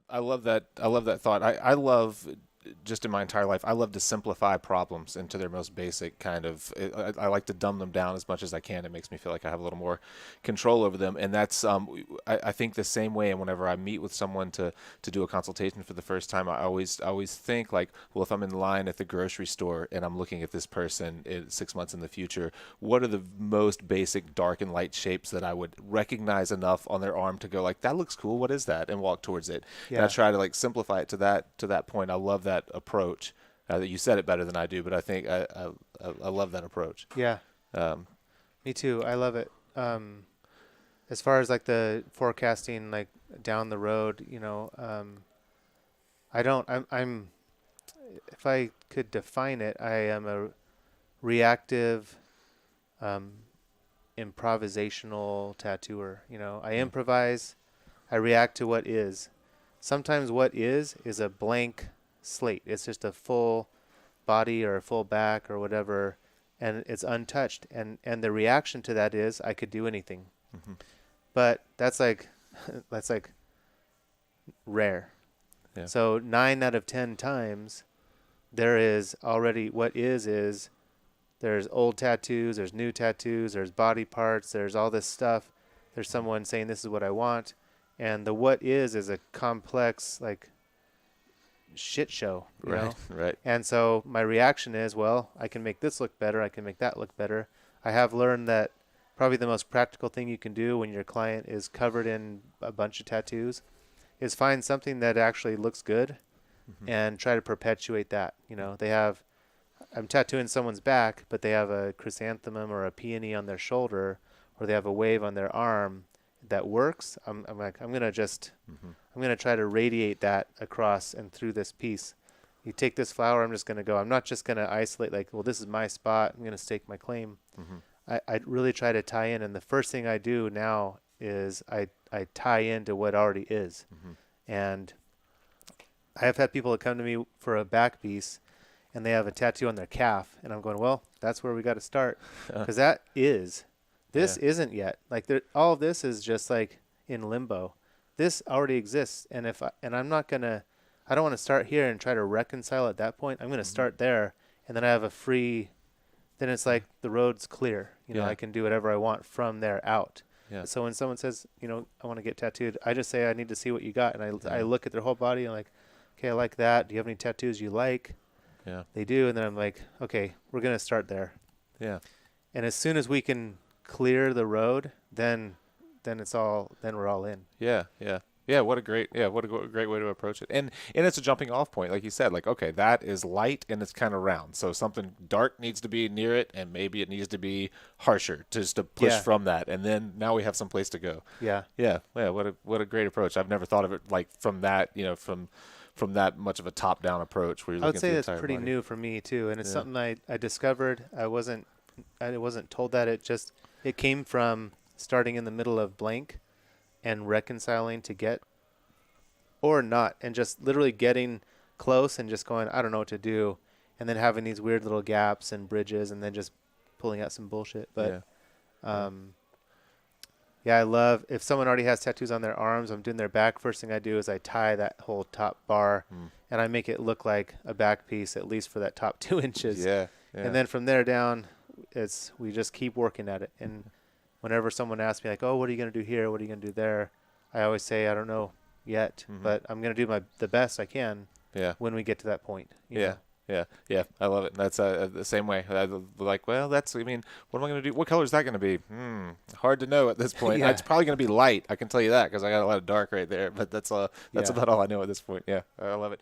I love that. I love that thought. I love just in my entire life. I love to simplify problems into their most basic kind of. I like to dumb them down as much as I can. It makes me feel like I have a little more control over them, and that's. I think the same way. And whenever I meet with someone to do a consultation for the first time, I always think like, well, if I'm in line at the grocery store and I'm looking at this person 6 months in the future, what are the most basic dark and light shapes that I would recognize enough on their arm to go like, that looks cool. What is that? And walk towards it. And I Yeah. try to like simplify it to that point. I love that approach. That you said it better than I do, but I think I love that approach. Yeah. Um, Me too. I love it. As far as like the forecasting, like down the road, I don't. If I could define it, I am a reactive, um, improvisational tattooer. I mm, improvise. I react to what is. Sometimes what is a blank slate. It's just a full body or a full back or whatever, and it's untouched. And the reaction to that is I could do anything. mhm. But that's like that's like rare. Yeah. So 9 out of 10 times there is already what is there's old tattoos, there's new tattoos, there's body parts, there's all this stuff. There's someone saying this is what I want, and the what is a complex like shit show, Right. Right. And so my reaction is, well, I can make this look better, I can make that look better. I have learned that probably the most practical thing you can do when your client is covered in a bunch of tattoos is find something that actually looks good Hmm. and try to perpetuate that. I'm tattooing someone's back, but they have a chrysanthemum or a peony on their shoulder, or they have a wave on their arm that works. I'm like, Hmm. I'm gonna try to radiate that across and through this piece. You take this flower, I'm not just gonna isolate like, well, this is my spot. I'm gonna stake my claim. Hmm. I really try to tie in, and the first thing I do now is I tie into what already is. Hmm. And I have had people that come to me for a back piece, and they have a tattoo on their calf, and I'm going, well, that's where we got to start, because this Yeah. isn't yet. Like all of this is just like in limbo. This already exists, and I don't want to start here and try to reconcile at that point. I'm going to Hmm. start there, and then I have a free. Then it's like the road's clear. Yeah. I can do whatever I want from there out. Yeah. So when someone says, I want to get tattooed, I just say I need to see what you got, and I Yeah. look at their whole body and like, okay, I like that. Do you have any tattoos you like? Yeah. They do, and then I'm like, okay, we're gonna start there. Yeah. And as soon as we can clear the road, then we're all in. Yeah. Yeah. Yeah, what a great way to approach it. And it's a jumping off point, like you said. Like, okay, that is light and it's kind of round. So something dark needs to be near it, and maybe it needs to be harsher just to push Yeah, from that. And then now we have some place to go. yeah. Yeah, yeah. What a great approach. I've never thought of it like from that, from that much of a top down approach where you're I would looking at say the that's entire pretty body. new for me too, and it's Yeah. something I discovered. I wasn't told that. It came from starting in the middle of blank and reconciling to get or not, and just literally getting close and just going, I don't know what to do, and then having these weird little gaps and bridges, and then just pulling out some bullshit. But Yeah. Yeah. um, yeah, I love if someone already has tattoos on their arms. I'm doing their back. First thing I do is I tie that whole top bar, Mm. and I make it look like a back piece at least for that top 2 inches, Yeah. Yeah. and then from there down, we just keep working at it. And whenever someone asks me like, "Oh, what are you gonna do here? What are you gonna do there?" I always say, "I don't know yet, Mhm. but I'm gonna do the best I can Yeah. when we get to that point." Yeah. Yeah, yeah, I love it. That's the same way. Like, well, I mean, what am I going to do? What color is that going to be? Hard to know at this point. Yeah, It's probably going to be light. I can tell you that because I got a lot of dark right there. But that's yeah. about all I know at this point. Yeah, I love it.